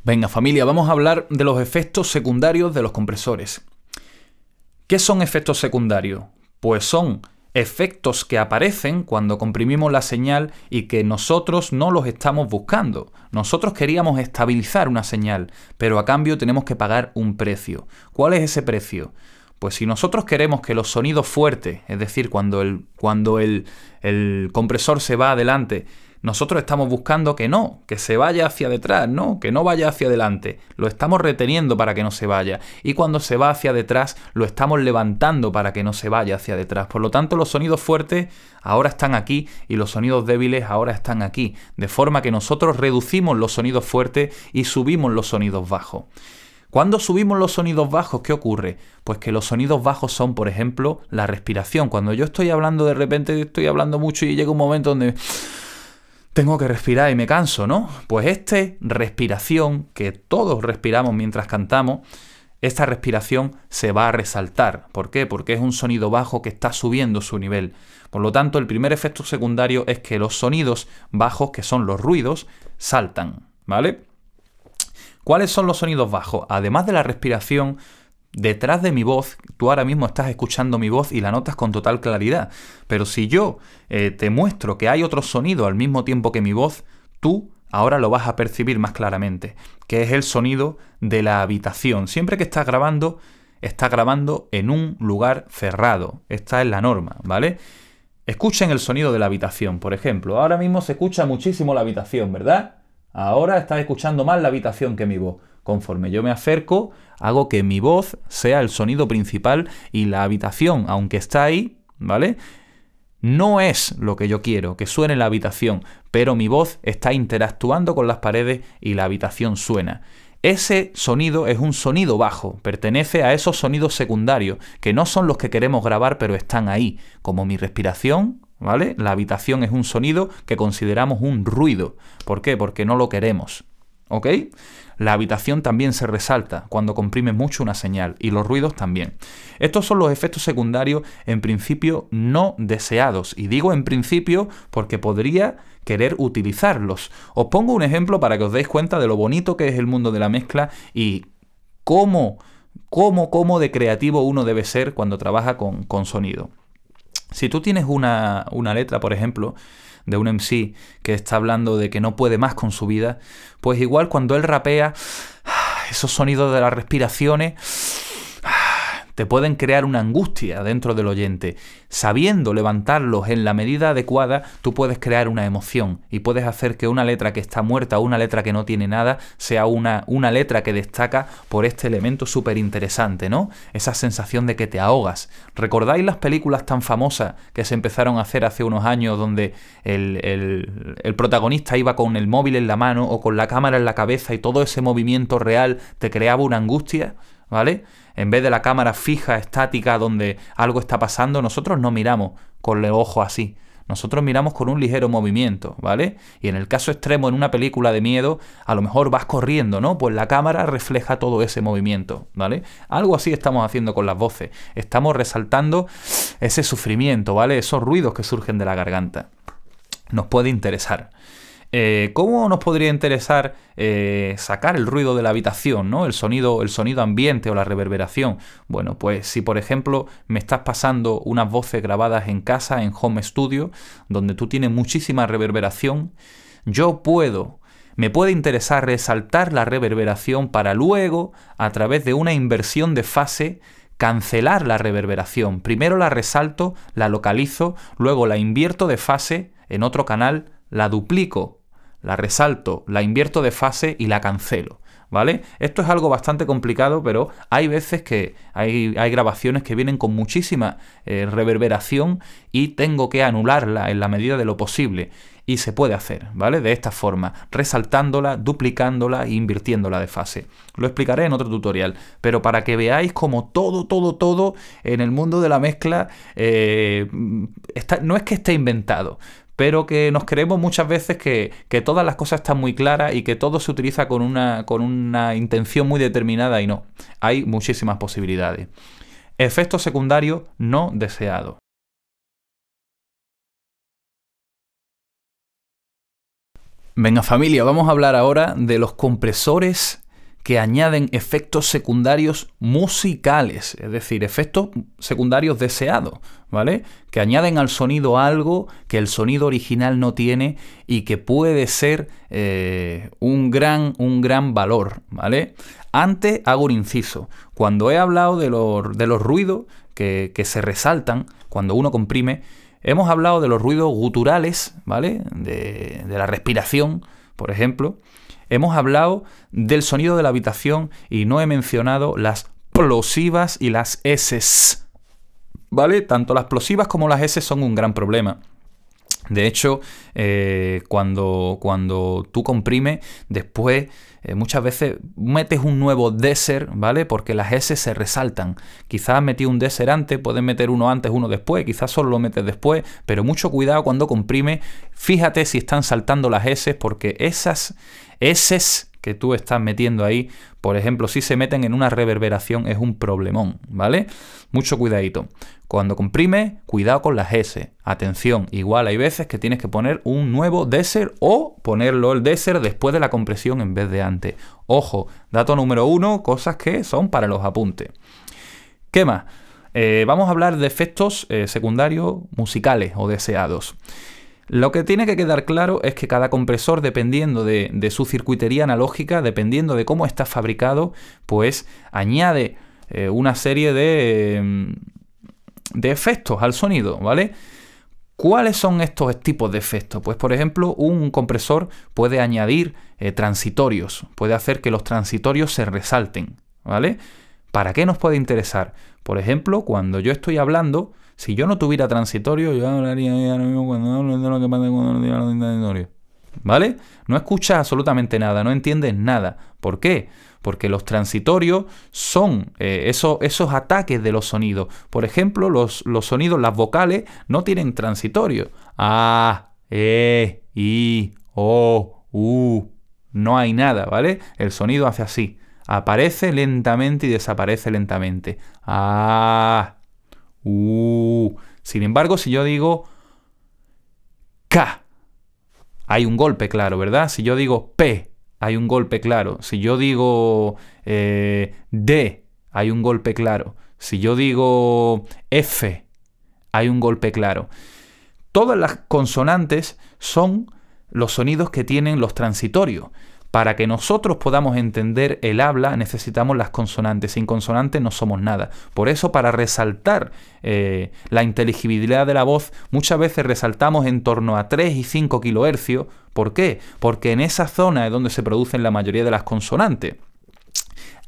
Venga familia, vamos a hablar de los efectos secundarios de los compresores. ¿Qué son efectos secundarios? Pues son efectos que aparecen cuando comprimimos la señal y que nosotros no los estamos buscando. Nosotros queríamos estabilizar una señal, pero a cambio tenemos que pagar un precio. ¿Cuál es ese precio? Pues si nosotros queremos que los sonidos fuertes, es decir, cuando el compresor se va adelante, nosotros estamos buscando que se vaya hacia detrás, ¿no? Que no vaya hacia adelante. Lo estamos reteniendo para que no se vaya. Y cuando se va hacia detrás, lo estamos levantando para que no se vaya hacia detrás. Por lo tanto, los sonidos fuertes ahora están aquí y los sonidos débiles ahora están aquí. De forma que nosotros reducimos los sonidos fuertes y subimos los sonidos bajos. Cuando subimos los sonidos bajos, ¿qué ocurre? Pues que los sonidos bajos son, por ejemplo, la respiración. Cuando yo estoy hablando, de repente estoy hablando mucho y llega un momento donde tengo que respirar y me canso, ¿no? Pues respiración, que todos respiramos mientras cantamos, esta respiración se va a resaltar. ¿Por qué? Porque es un sonido bajo que está subiendo su nivel. Por lo tanto, el primer efecto secundario es que los sonidos bajos, que son los ruidos, saltan, ¿vale? ¿Cuáles son los sonidos bajos? Además de la respiración, detrás de mi voz, tú ahora mismo estás escuchando mi voz y la notas con total claridad. Pero si yo te muestro que hay otro sonido al mismo tiempo que mi voz, tú ahora lo vas a percibir más claramente, que es el sonido de la habitación. Siempre que estás grabando en un lugar cerrado. Esta es la norma, ¿vale? Escuchen el sonido de la habitación, por ejemplo. Ahora mismo se escucha muchísimo la habitación, ¿verdad? Ahora estás escuchando más la habitación que mi voz. Conforme yo me acerco, hago que mi voz sea el sonido principal y la habitación, aunque está ahí, ¿vale? No es lo que yo quiero, que suene la habitación, pero mi voz está interactuando con las paredes y la habitación suena. Ese sonido es un sonido bajo, pertenece a esos sonidos secundarios, que no son los que queremos grabar, pero están ahí, como mi respiración, ¿vale? La habitación es un sonido que consideramos un ruido. ¿Por qué? Porque no lo queremos, ¿ok? La habitación también se resalta cuando comprimes mucho una señal y los ruidos también. Estos son los efectos secundarios en principio no deseados. Y digo en principio porque podría querer utilizarlos. Os pongo un ejemplo para que os deis cuenta de lo bonito que es el mundo de la mezcla y cómo de creativo uno debe ser cuando trabaja con sonido. Si tú tienes una letra, por ejemplo, de un MC que está hablando de que no puede más con su vida, pues igual cuando él rapea, esos sonidos de las respiraciones te pueden crear una angustia dentro del oyente. Sabiendo levantarlos en la medida adecuada, tú puedes crear una emoción y puedes hacer que una letra que está muerta o una letra que no tiene nada sea una letra que destaca por este elemento súper interesante, ¿no? Esa sensación de que te ahogas. ¿Recordáis las películas tan famosas que se empezaron a hacer hace unos años donde el protagonista iba con el móvil en la mano o con la cámara en la cabeza y todo ese movimiento real te creaba una angustia? ¿Vale? En vez de la cámara fija, estática, donde algo está pasando, nosotros no miramos con el ojo así. Nosotros miramos con un ligero movimiento, ¿vale? Y en el caso extremo, en una película de miedo, a lo mejor vas corriendo, ¿no? Pues la cámara refleja todo ese movimiento, ¿vale? Algo así estamos haciendo con las voces. Estamos resaltando ese sufrimiento, ¿vale? Esos ruidos que surgen de la garganta. Nos puede interesar. ¿Cómo nos podría interesar sacar el ruido de la habitación, ¿no? El sonido ambiente o la reverberación? Bueno, pues si por ejemplo me estás pasando unas voces grabadas en casa, en home studio, donde tú tienes muchísima reverberación, me puede interesar resaltar la reverberación para luego, a través de una inversión de fase, cancelar la reverberación. Primero la resalto, la localizo, luego la invierto de fase en otro canal, la duplico, la resalto, la invierto de fase y la cancelo, ¿vale? Esto es algo bastante complicado, pero hay veces que hay grabaciones que vienen con muchísima reverberación y tengo que anularla en la medida de lo posible. Y se puede hacer, ¿vale? De esta forma, resaltándola, duplicándola e invirtiéndola de fase. Lo explicaré en otro tutorial, pero para que veáis como todo en el mundo de la mezcla no es que esté inventado, pero que nos creemos muchas veces que todas las cosas están muy claras y que todo se utiliza con una intención muy determinada y no. Hay muchísimas posibilidades. Efectos secundarios no deseados. Venga familia, vamos a hablar ahora de los compresores que añaden efectos secundarios musicales, es decir, efectos secundarios deseados, ¿vale? Que añaden al sonido algo que el sonido original no tiene y que puede ser un gran valor, ¿vale? Antes hago un inciso. Cuando he hablado de los ruidos que se resaltan cuando uno comprime, hemos hablado de los ruidos guturales, ¿vale? De la respiración, por ejemplo. Hemos hablado del sonido de la habitación y no he mencionado las plosivas y las eses, ¿vale? Tanto las plosivas como las eses son un gran problema. De hecho, cuando tú comprimes, después muchas veces metes un nuevo deser, ¿vale? Porque las S se resaltan. Quizás metí un deser antes, puedes meter uno antes, uno después, quizás solo lo metes después, pero mucho cuidado cuando comprimes. Fíjate si están saltando las S, porque esas S que tú estás metiendo ahí, por ejemplo, si se meten en una reverberación es un problemón, ¿vale? Mucho cuidadito. Cuando comprime, cuidado con las S. Atención, igual hay veces que tienes que poner un nuevo deser o ponerlo el deser después de la compresión en vez de antes. Ojo, dato número 1, cosas que son para los apuntes. ¿Qué más? Vamos a hablar de efectos secundarios musicales o deseados. Lo que tiene que quedar claro es que cada compresor, dependiendo de su circuitería analógica, dependiendo de cómo está fabricado, pues añade una serie de efectos al sonido, ¿vale? ¿Cuáles son estos tipos de efectos? Pues, por ejemplo, un compresor puede añadir transitorios, puede hacer que los transitorios se resalten, ¿vale? ¿Para qué nos puede interesar? Por ejemplo, cuando yo estoy hablando, si yo no tuviera transitorio, yo hablaría ahora mismo cuando hablo de lo que pasa cuando no tiene transitorio, ¿vale? No escuchas absolutamente nada, no entiendes nada. ¿Por qué? Porque los transitorios son esos ataques de los sonidos. Por ejemplo, los sonidos, las vocales, no tienen transitorio. A, E, I, O, U. No hay nada, ¿vale? El sonido hace así. Aparece lentamente y desaparece lentamente. A, U. Sin embargo, si yo digo K, hay un golpe claro, ¿verdad? Si yo digo P, hay un golpe claro. Si yo digo D, hay un golpe claro. Si yo digo F, hay un golpe claro. Todas las consonantes son los sonidos que tienen los transitorios. Para que nosotros podamos entender el habla necesitamos las consonantes. Sin consonantes no somos nada. Por eso, para resaltar la inteligibilidad de la voz, muchas veces resaltamos en torno a 3 y 5 kHz. ¿Por qué? Porque en esa zona es donde se producen la mayoría de las consonantes.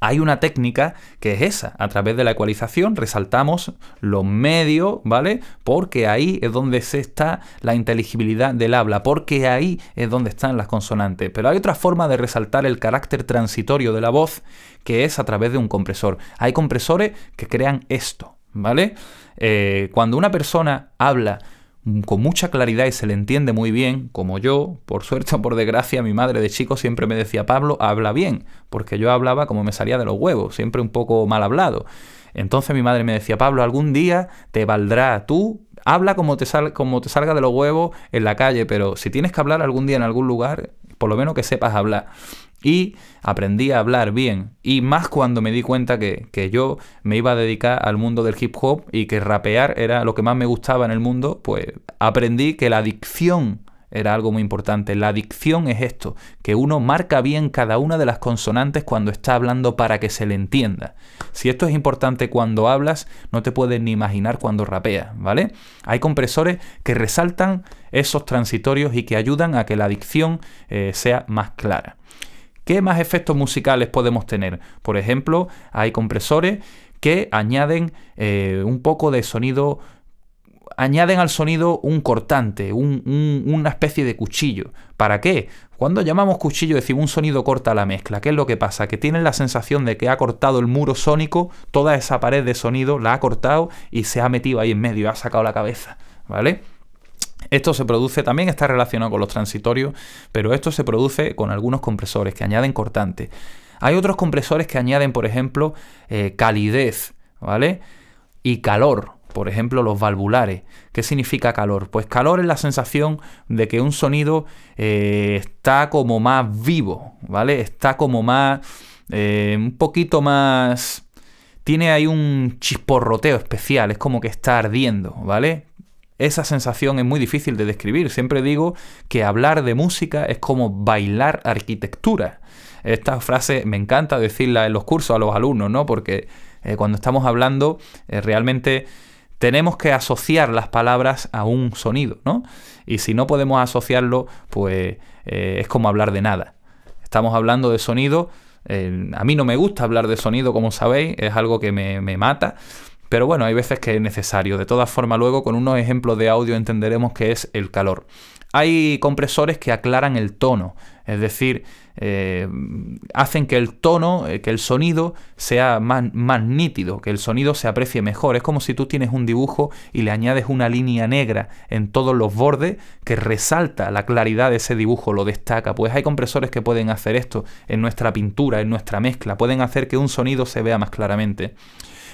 Hay una técnica que es esa. A través de la ecualización resaltamos los medios, ¿vale? Porque ahí es donde está la inteligibilidad del habla, porque ahí es donde están las consonantes. Pero hay otra forma de resaltar el carácter transitorio de la voz, que es a través de un compresor. Hay compresores que crean esto, ¿vale? Cuando una persona habla con mucha claridad y se le entiende muy bien, como yo, por suerte o por desgracia, mi madre de chico siempre me decía: Pablo, habla bien, porque yo hablaba como me salía de los huevos, siempre un poco mal hablado. Entonces mi madre me decía: Pablo, algún día te valdrá, tú habla como te salga de los huevos en la calle, pero si tienes que hablar algún día en algún lugar, por lo menos que sepas hablar. Y aprendí a hablar bien, y más cuando me di cuenta que yo me iba a dedicar al mundo del hip hop y que rapear era lo que más me gustaba en el mundo. Pues aprendí que la dicción era algo muy importante. La dicción es esto, que uno marca bien cada una de las consonantes cuando está hablando para que se le entienda. Si esto es importante cuando hablas, no te puedes ni imaginar cuando rapeas, ¿vale? Hay compresores que resaltan esos transitorios y que ayudan a que la dicción sea más clara. ¿Qué más efectos musicales podemos tener? Por ejemplo, hay compresores que añaden un poco de sonido, añaden al sonido un cortante, una especie de cuchillo. ¿Para qué? Cuando llamamos cuchillo decimos un sonido corta la mezcla. ¿Qué es lo que pasa? Que tienen la sensación de que ha cortado el muro sónico, toda esa pared de sonido la ha cortado y se ha metido ahí en medio, ha sacado la cabeza, ¿vale? Esto se produce, también está relacionado con los transitorios, pero esto se produce con algunos compresores que añaden cortantes. Hay otros compresores que añaden, por ejemplo, calidez, ¿vale? Y calor. por ejemplo los valvulares. ¿Qué significa calor? Pues calor es la sensación de que un sonido está como más vivo, ¿vale? Está como más, un poquito más, tiene ahí un chisporroteo especial, es como que está ardiendo, ¿vale? Esa sensación es muy difícil de describir. Siempre digo que hablar de música es como bailar arquitectura. Esta frase me encanta decirla en los cursos a los alumnos, ¿no? Porque cuando estamos hablando realmente tenemos que asociar las palabras a un sonido, ¿no? Y si no podemos asociarlo, pues es como hablar de nada. Estamos hablando de sonido. A mí no me gusta hablar de sonido, como sabéis, es algo que me mata. Pero bueno, hay veces que es necesario. De todas formas, luego con unos ejemplos de audio entenderemos qué es el calor. Hay compresores que aclaran el tono, es decir, hacen que el tono, que el sonido sea más nítido, que el sonido se aprecie mejor. Es como si tú tienes un dibujo y le añades una línea negra en todos los bordes que resalta la claridad de ese dibujo, lo destaca. Pues hay compresores que pueden hacer esto en nuestra pintura, en nuestra mezcla, pueden hacer que un sonido se vea más claramente.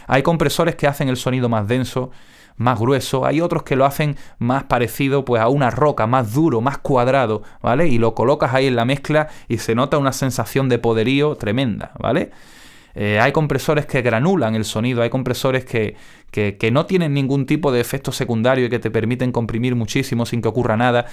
Hay compresores que hacen el sonido más denso, más grueso. Hay otros que lo hacen más parecido pues a una roca, más duro, más cuadrado, ¿vale? Y lo colocas ahí en la mezcla y se nota una sensación de poderío tremenda, ¿vale? Hay compresores que granulan el sonido, hay compresores que no tienen ningún tipo de efecto secundario y que te permiten comprimir muchísimo sin que ocurra nada.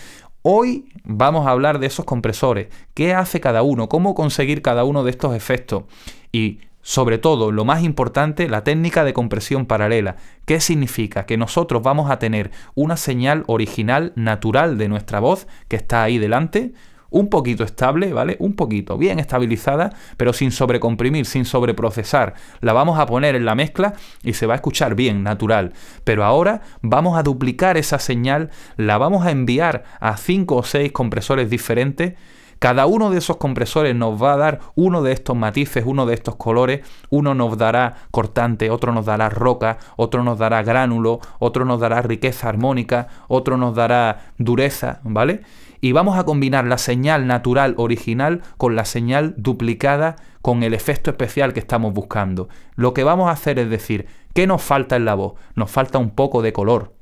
Hoy vamos a hablar de esos compresores. ¿Qué hace cada uno? ¿Cómo conseguir cada uno de estos efectos? Y sobre todo, lo más importante, la técnica de compresión paralela. ¿Qué significa? Que nosotros vamos a tener una señal original, natural de nuestra voz, que está ahí delante, un poquito estable, ¿vale? Un poquito, bien estabilizada, pero sin sobrecomprimir, sin sobreprocesar. La vamos a poner en la mezcla y se va a escuchar bien, natural. Pero ahora vamos a duplicar esa señal, la vamos a enviar a 5 o 6 compresores diferentes. Cada uno de esos compresores nos va a dar uno de estos matices, uno de estos colores. Uno nos dará cortante, otro nos dará roca, otro nos dará gránulo, otro nos dará riqueza armónica, otro nos dará dureza, ¿vale? Y vamos a combinar la señal natural original con la señal duplicada con el efecto especial que estamos buscando. Lo que vamos a hacer es decir, ¿qué nos falta en la voz? Nos falta un poco de color.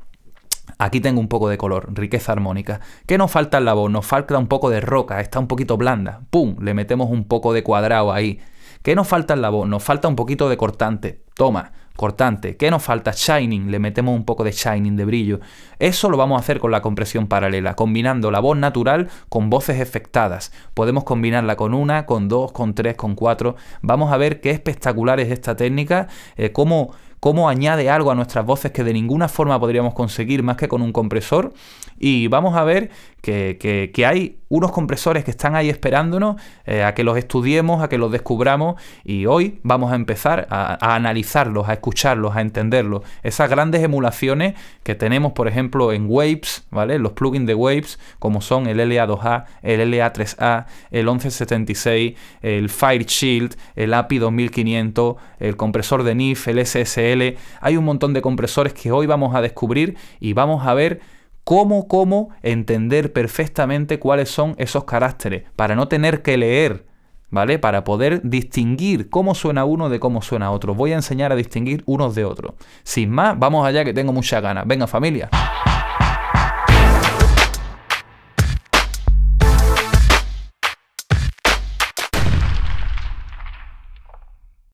Aquí tengo un poco de color, riqueza armónica. ¿Qué nos falta en la voz? Nos falta un poco de roca, está un poquito blanda. ¡Pum! Le metemos un poco de cuadrado ahí. ¿Qué nos falta en la voz? Nos falta un poquito de cortante. Toma, cortante. ¿Qué nos falta? Shining. Le metemos un poco de shining, de brillo. Eso lo vamos a hacer con la compresión paralela, combinando la voz natural con voces efectadas. Podemos combinarla con una, con dos, con tres, con cuatro. Vamos a ver qué espectacular es esta técnica, cómo añade algo a nuestras voces que de ninguna forma podríamos conseguir más que con un compresor. Y vamos a ver que hay unos compresores que están ahí esperándonos a que los estudiemos, a que los descubramos, y hoy vamos a empezar a analizarlos, a escucharlos, a entenderlos. Esas grandes emulaciones que tenemos, por ejemplo, en Waves, ¿vale? Los plugins de Waves, como son el LA2A, el LA3A, el 1176, el FireShield, el API 2500, el compresor de NIF, el SSL. Hay un montón de compresores que hoy vamos a descubrir y vamos a ver cómo entender perfectamente cuáles son esos caracteres, para no tener que leer, ¿vale? Para poder distinguir cómo suena uno de cómo suena otro. Voy a enseñar a distinguir unos de otros. Sin más, vamos allá que tengo muchas ganas. Venga, familia.